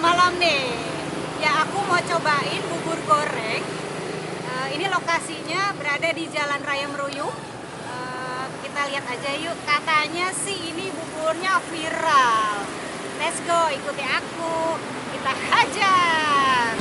malam-malam nih. Ya aku mau cobain bubur goreng. Ini lokasinya berada di Jalan Raya Meruyung. Kita lihat aja yuk. Katanya sih ini buburnya viral. Let's go, ikuti aku. Kita hajar.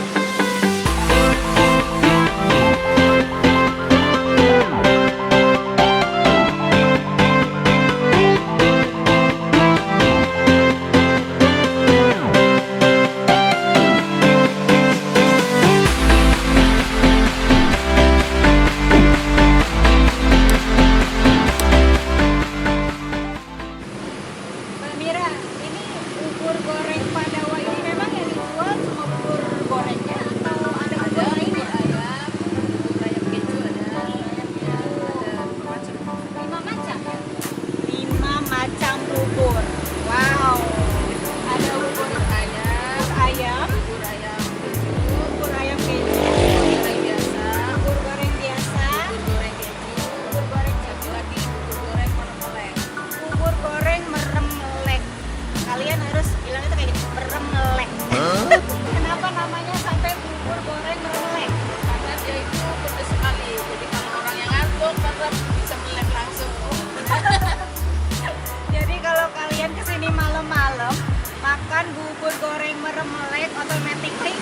Makan bubur goreng merem melek, automatically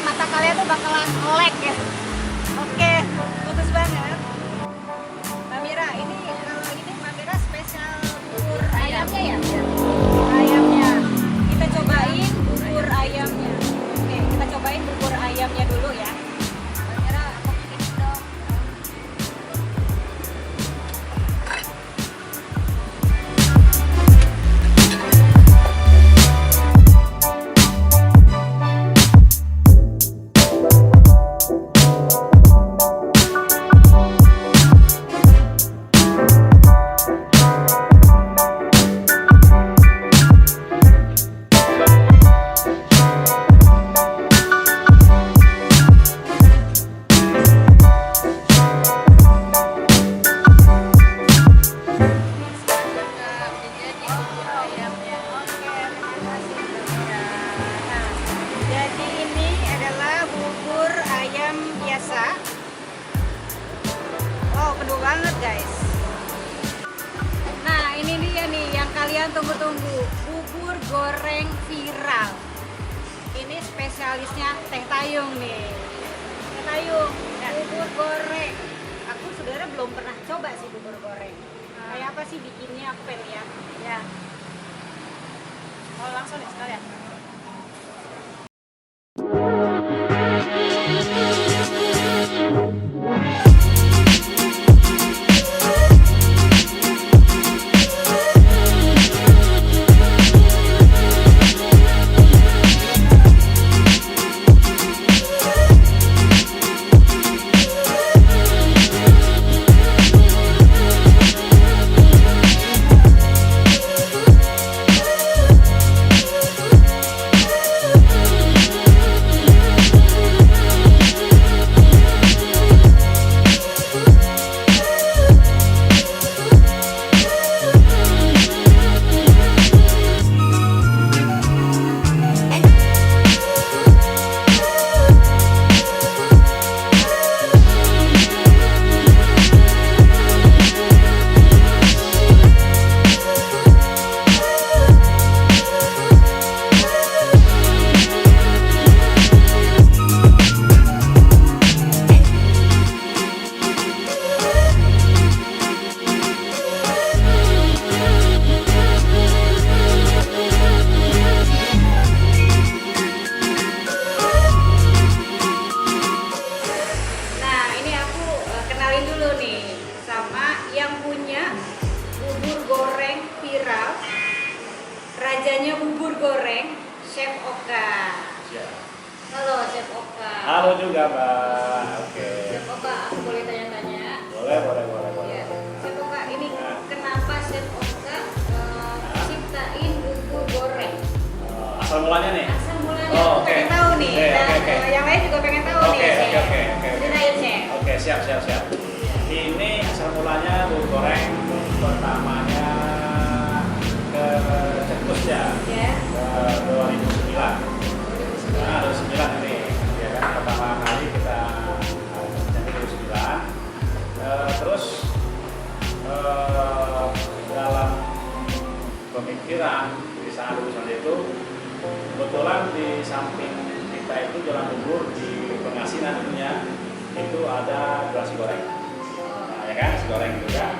mata kalian tuh bakalan melek ya. Oke, putus banget. Mbak Mira, ini kalau ini Mbak Mira spesial bubur ayamnya ya? Ayamnya. Kita cobain bubur ayamnya. Oke, kita cobain bubur ayamnya dulu ya. Mbak Mira, aku bikin dong. Wow, penuh banget guys. Nah, ini dia nih yang kalian tunggu-tunggu, bubur goreng viral. Ini spesialisnya Teh Tayung nih. Teh Tayung, bubur goreng. Aku sebenarnya belum pernah coba sih bubur goreng. Kayak apa sih bikinnya, aku pengen lihat. Ya. Oh, langsung nih sekalian. Rajanya bubur goreng, Chef Oka. Halo Chef Oka. Halo juga Mbak. Oke. Chef Oka, aku boleh tanya-tanya? Boleh. Ya. Chef Oka, ini kenapa Chef Oka ciptain bubur goreng? Asal mulanya nih? Asal mulanya, oh, aku pengen tahu nih. Okay. Yang lain juga pengen tahu nih. Oke. Ceritain Chef. Oke, siap. Ini asal mulanya bubur goreng pertamanya ke cetus ya. 2009. pemikiran di saat lulusan itu, kebetulan di samping kita itu jualan bubur di pengasinan dunia itu ada nasi goreng, nah, ya kan, nasi goreng gitu kan.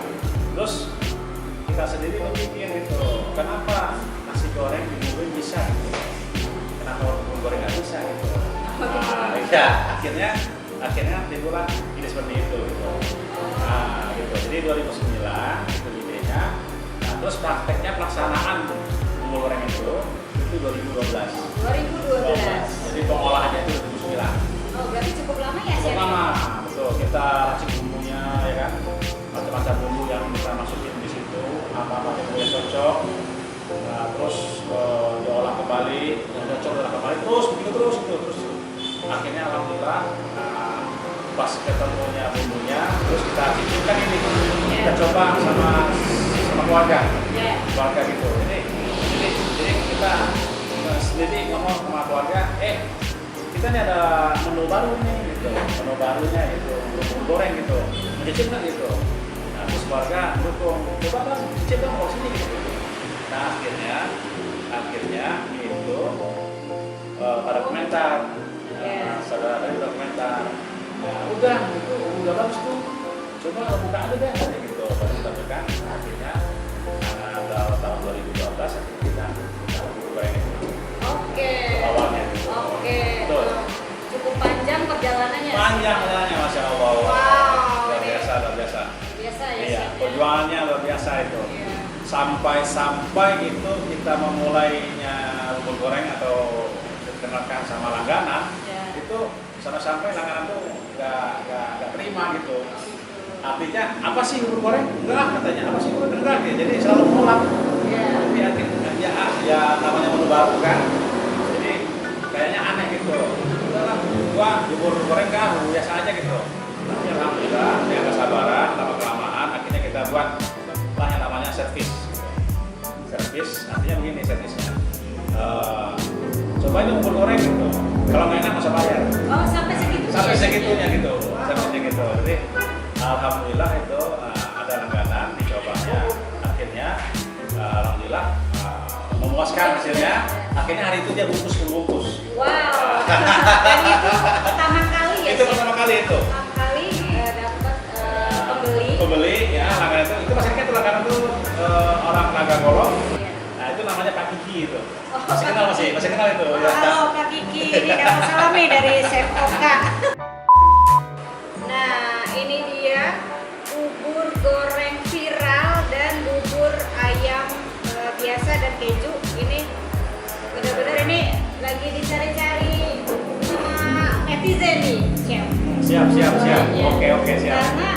Terus kita sendiri berpikir itu, kenapa nasi goreng dibuburin bisa gitu? Kenapa bubur goreng nggak bisa gitu? Nah, ya akhirnya timbullah ide seperti itu gitu. Nah, gitu. Jadi 2009 itu idenya. Nah, terus prakteknya pelaksanaan bubur goreng itu 2012. 2012. Jadi pengolahannya itu 2009. Oh, berarti cukup lama ya, Cukup Chef? lama, betul. Kita racik bumbunya, ya kan, macam-macam bumbu yang kita masukin di situ, apa-apa yang boleh cocok. Nah, terus diolah kembali, yang cocok diolah kembali, terus begitu terus. Akhirnya alhamdulillah, pas ketemunya bumbunya, terus kita cicipkan ini, kita coba sama keluarga, keluarga gitu. Jadi kita sendiri ngomong sama keluarga, kita nih ada menu baru nih gitu, menu barunya itu bubur goreng gitu, mencicip kan gitu. Nah, terus keluarga dukung, coba dong cicip dong mau sini gitu. Nah, akhirnya itu pada komentar, saudara tadi udah komentar, nah, udah bagus tuh, coba buka aja deh gitu. Baru kita buka, akhirnya tahun 2012 akhirnya kita bubur goreng itu. Oke. Awalnya. Oke. Betul. Cukup panjang perjalanannya. Panjang jalannya, masya Allah. Wow. Luar biasa. Biasa ya. Iya, Chef, ya? perjuangannya luar biasa itu. Iya. Sampai itu kita memulainya bubur goreng atau dikenalkan sama langganan, itu sampai langganan tuh nggak terima gitu. Artinya apa sih bubur goreng? Enggak, katanya apa sih bubur goreng? Enggak, jadi selalu menolak. Tapi akhirnya ya namanya menu baru kan, jadi kayaknya aneh gitu. Udahlah, gua bubur goreng kan biasa aja gitu. Tapi alhamdulillah dengan kesabaran, lama-kelamaan akhirnya kita buat lah yang namanya servis. Servis artinya begini servisnya. Coba ini bubur goreng gitu. Kalau nggak enak masa bayar. Oh, sampai segitu. Sampai segitunya gitu. Servisnya gitu. Jadi alhamdulillah itu ada langganan dicobanya. Akhirnya alhamdulillah memuaskan hasilnya. Akhirnya hari itu dia bungkus. Wow. Dan itu pertama kali ya. Itu pertama kali itu. Pertama kali dapat Pembeli ya, langganan itu masih ingat tuh langganan tuh orang Naga Golong. Nah, itu namanya Pak Kiki itu. Masih kenal itu. Halo Pak Kiki, ini dapat salam nih dari Chef Oka. Nah, ini dia bubur goreng viral dan bubur ayam biasa dan keju. Ini benar-benar ini lagi dicari-cari sama netizen nih, Chef. Siap. Ya. Oke, siap. Karena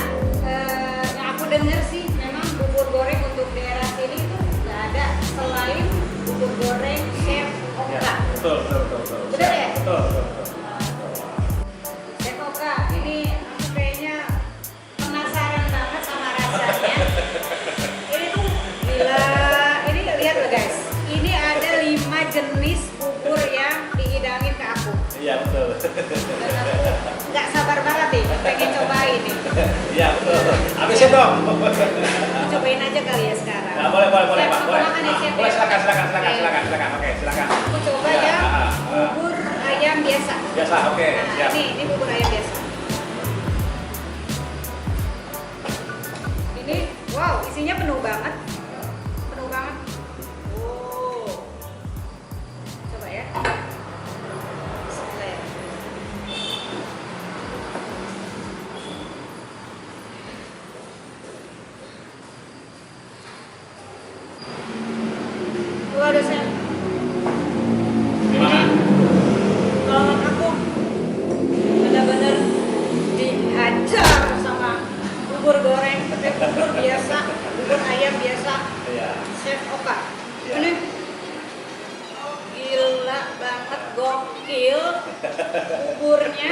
yang aku dengar sih memang bubur goreng untuk daerah sini itu nggak ada selain bubur goreng Chef Oka. Ya, betul. Benar ya? Betul. Chef Oka, ini aku kayaknya penasaran banget sama rasanya. Ini tuh gila. Ini lihat loh guys. Ini ada 5 jenis bubur yang dihidangin ke aku. Iya, betul. Dan aku nggak sabar banget nih, pengen cobain nih. Iya, betul. Habisin dong. Cobain aja kali ya sekarang. Nah, boleh, Pak. Chef, aku Boleh. makan ya, Chef, Boleh, ya? silakan. Oke, silakan. Aku coba ya bubur ayam biasa. Biasa, oke. Nah, Siap. ini bubur ayam biasa. Ini wow, isinya penuh banget. Wow. Coba ya. Bismillah ya. Waduh, Chef. Gimana? Kalau menurut aku benar-benar dihajar sama bubur goreng, bubur biasa, bubur ayam biasa, Iya. Chef Oka. Iya. Ini gila banget, gokil. Buburnya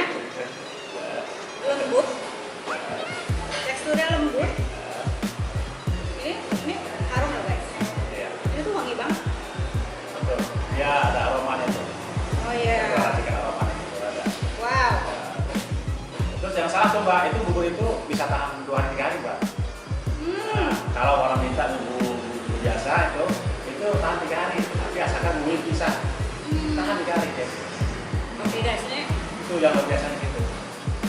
lembut, teksturnya lembut. Ini harum loh guys. Iya. Ini tuh wangi banget. Betul. Ya, ada aromanya tuh. Oh iya. Perhatikan aromanya itu ada. Wow. Terus jangan salah tuh, Mbak, itu bubur itu bisa tahan 2 hari 3 hari, Mbak. Nah, kalau orang minta bubur biasa itu yang biasanya gitu.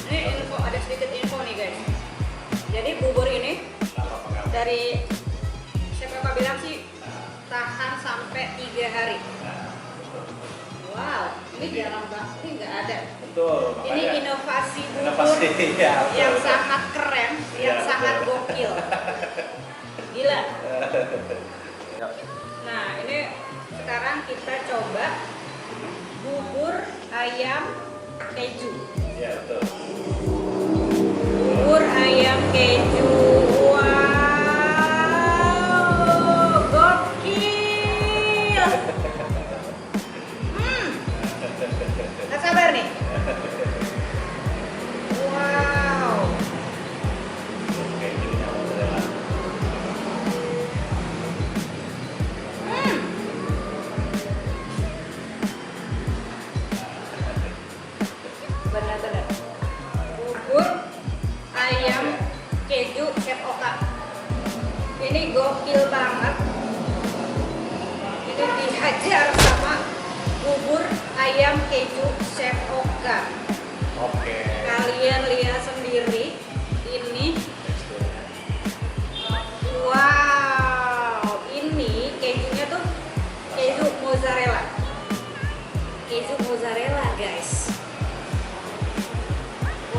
Ini info, ada sedikit info nih guys. Jadi bubur ini dari Chef Oka bilang sih tahan sampai 3 hari. Wow, ini jarang banget, ini nggak ada. Betul. Ini inovasi bubur ya, yang sangat keren, yang Ya, sangat betul. gokil. Gila. Nah, ini sekarang kita coba bubur ayam keju. Ya, betul. Bubur ayam keju. Wow, gokil. Nggak sabar nih. Wow. Kejunya mozzarella. Benar-benar. Bubur ayam keju Chef Oka. Ini gokil banget. Ini dihajar sama bubur ayam keju Chef Oka. Oke. Kalian lihat sendiri ini. Teksturnya. Wow, ini kejunya tuh keju mozzarella. Keju mozzarella, guys.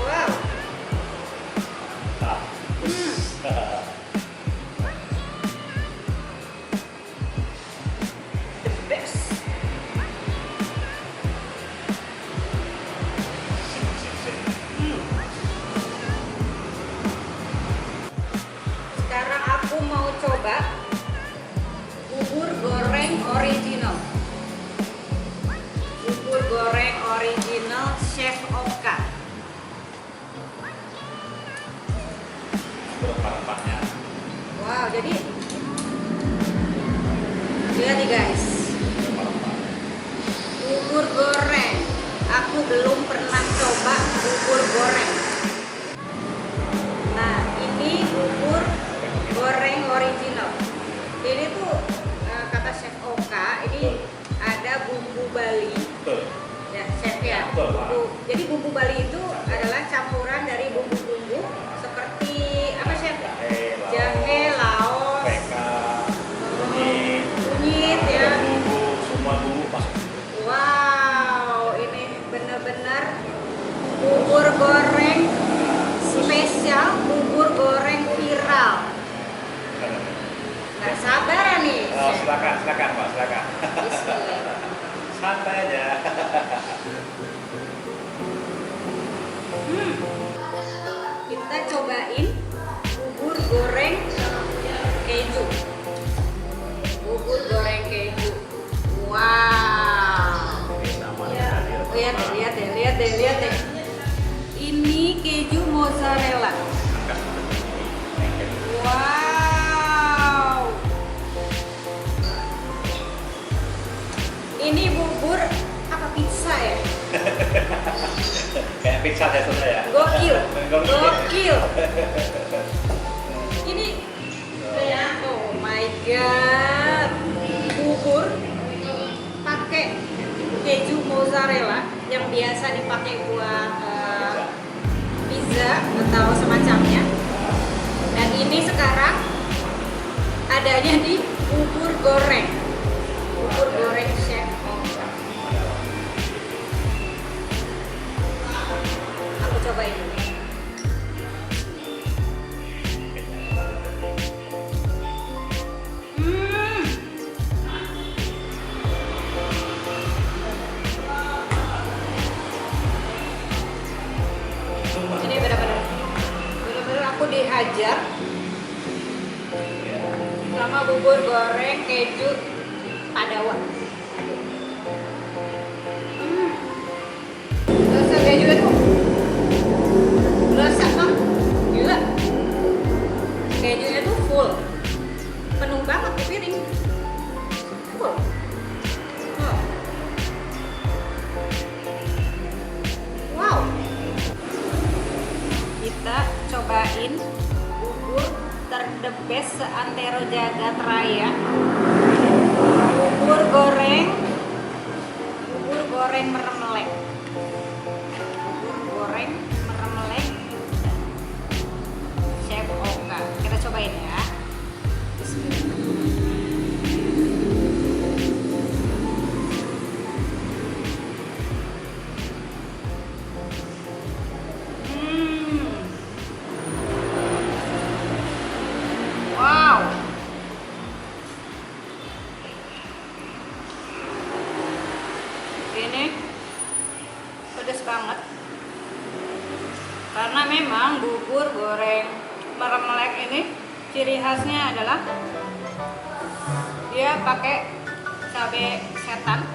Wow. Ah. The best. Sip. Sekarang aku mau coba bubur goreng original. Bubur goreng original Chef Oka. Rempah-rempahnya. Wow, jadi lihat nih guys, Rempah-rempah. bubur goreng. Aku belum pernah coba bubur goreng. Nah, ini bubur goreng original. Ini tuh kata Chef Oka, ini ada bumbu Bali. Betul. Ya, chef ya. Betul, Pak. Jadi bumbu Bali itu adalah campuran dari bumbu-bumbu seperti apa chef? Jahe, laos, PK, kunyit, kunyit ya. bumbu, semua bumbu masuk. Wow, ini benar-benar bubur goreng spesial, bubur goreng viral. Nggak sabar nih. Oh, chef. silakan Pak, silakan. Bismillah. Santai aja. Kita cobain bubur goreng keju. Bubur goreng keju. Wow. Lihat deh. Ini keju mozzarella. Wow. Ini bubur apa pizza ya? Kayak pizza teksturnya ya. Gokil. Ini oh my god. Bubur pakai keju mozzarella yang biasa dipakai buat pizza atau semacamnya. Dan ini sekarang adanya di bubur goreng. Bubur goreng Chef Oka. Aku cobain dulu. Ini benar-benar aku dihajar sama bubur goreng keju Padawan. Rasa kejunya tuh berasa kan? Gila. Kejunya tuh full, penuh banget di piring. Full. Oh. Wow. Kita cobain bubur the best seantero jagat raya. Bubur goreng merem melek. cobain ya. Bismillah. Wow. Ini pedas banget. Karena memang bubur goreng meremelek ini ciri khasnya adalah dia pakai cabai setan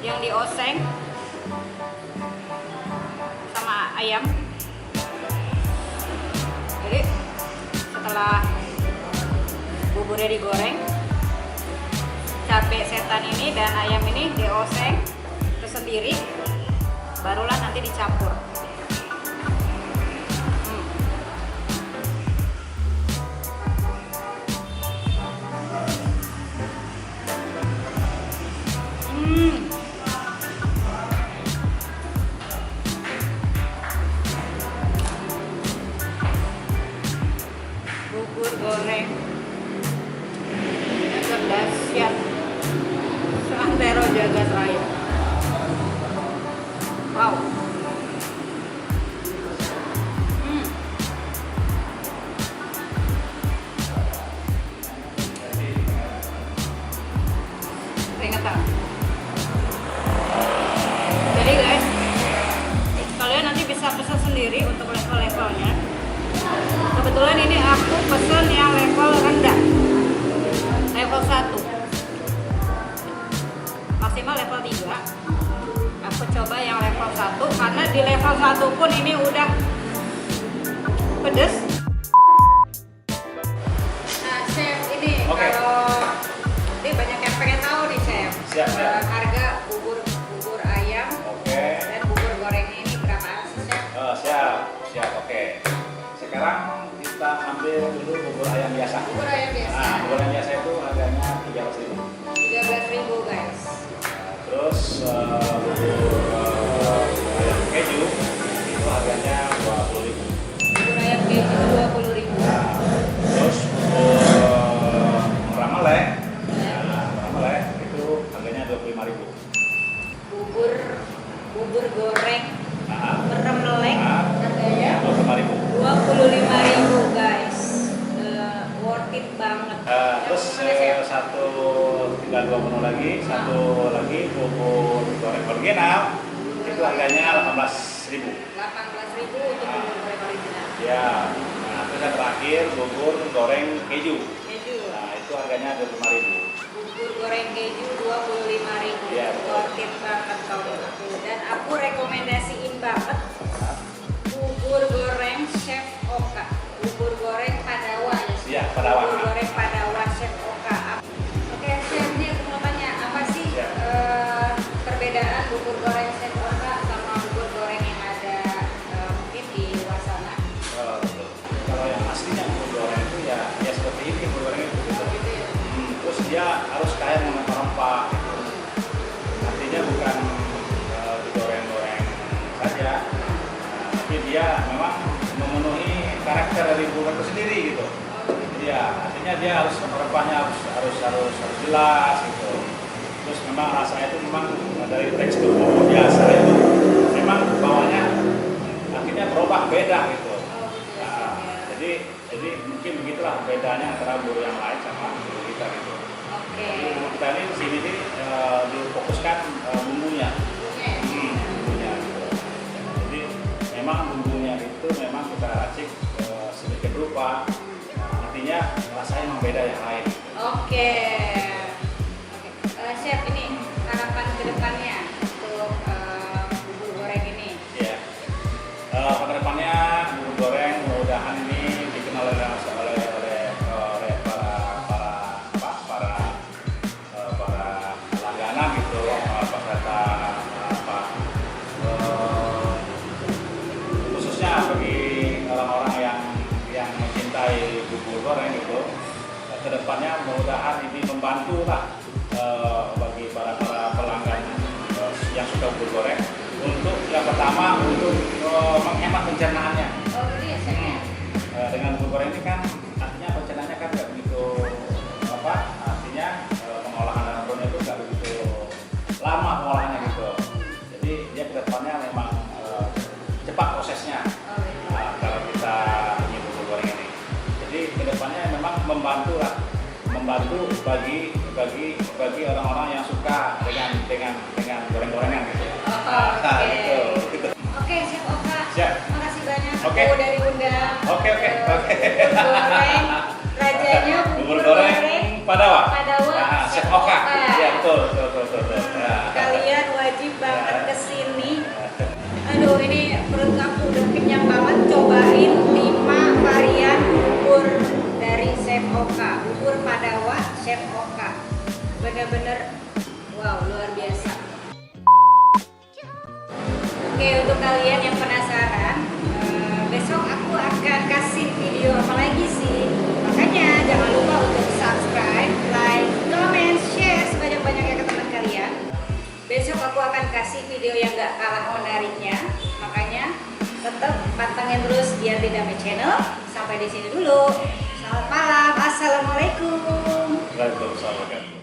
yang dioseng sama ayam. Jadi setelah buburnya digoreng, cabai setan ini dan ayam ini dioseng tersendiri, barulah nanti dicampur. Bubur goreng dahsyat seantero jagat raya. Wow. Keringetan. Jadi guys, kalian nanti bisa pesan sendiri untuk level-levelnya. Kebetulan ini aku pesen yang level rendah, level 1, maksimal level 3. Aku coba yang level 1 karena di level 1 pun ini udah pedes. Nah chef, ini kalau ini banyak yang pengen tahu nih chef, Siap. harga bubur ayam dan bubur goreng ini berapaan sih chef? Siap, oke. Sekarang kita ambil dulu bubur ayam biasa. Bubur ayam biasa. Nah, bubur ayam biasa itu harganya 13.000. 13.000 guys. Terus bubur ayam keju itu harganya 20.000. Bubur ayam keju 20.000. Nah, terus bubur ramelek, ramelek itu harganya 25.000. Bubur goreng Nah, meremelek harganya 25.000 guys. Worth it banget. Terus tinggal 2 menu lagi, satu lagi bubur goreng original itu harganya 18.000. 18.000 untuk bubur goreng original. Ya, nah terus yang terakhir bubur goreng keju. Nah itu harganya 25.000. Bubur goreng keju 25.000. Iya, Worth it banget kalau aku. Dan aku rekomendasiin banget bubur goreng Chef Oka. Bubur goreng Padawa ya. Iya, Padawa. Bubur goreng Padawa Chef Oka. Oke, Chef, ini aku mau tanya apa sih perbedaan bubur goreng Chef Oka sama bubur goreng yang ada mungkin di luar sana? Betul. Kalau yang aslinya bubur goreng itu ya seperti ini bubur goreng itu. Gitu. Gitu ya. Terus dia harus kaya dengan rempah. Gitu. Artinya bukan digoreng-goreng saja, tapi dia memang memenuhi karakter dari bubur itu sendiri gitu. Ya, artinya dia harus rempahnya harus jelas gitu. Terus memang rasanya itu memang dari tekstur bumbu biasa itu memang bawahnya akhirnya berubah beda gitu. Nah, jadi mungkin begitulah bedanya antara bubur yang lain sama bubur kita gitu. Oke. Jadi bubur kita ini di sini difokuskan bumbunya. Bumbunya gitu. Jadi memang bumbunya itu memang kita racik sedikit rupa. Artinya rasanya memang beda yang lain. Oke. Chef, ini harapan kedepannya untuk bubur goreng ini. Iya. Kedepannya bubur goreng mudah-mudahan ini dikenal oleh para langganan gitu, peserta khususnya bagi orang-orang yang mencintai bubur goreng gitu. Kedepannya mudah-mudahan ini membantu lah bagi para pelanggan yang suka bubur goreng untuk yang pertama untuk menghemat pencernaannya. Oh iya, chef. Dengan bubur goreng membantu lah, membantu bagi orang-orang yang suka dengan goreng-gorengan gitu. Gitu. Oke, Chef Oka. Siap. Makasih banyak. Oke. Aku dari undang. Oke. Bubur goreng. Rajanya Bubur goreng Padawa. Padawa. Chef Oka. Iya betul. Ya. Kalian wajib banget kesini. Aduh, ini perut aku udah kenyang banget. Cobain 5 varian bubur dari Chef Oka. Bubur Padawa Chef Oka. Bener-bener wow, luar biasa. Oke, untuk kalian yang penasaran, besok aku akan kasih video apa lagi sih. Makanya jangan lupa untuk subscribe, like, comment, share sebanyak-banyaknya ke teman kalian. Besok aku akan kasih video yang gak kalah menariknya. Makanya tetap pantengin terus biar tidak miss channel. Sampai di sini dulu. Selamat malam. Assalamualaikum. Waalaikumsalam.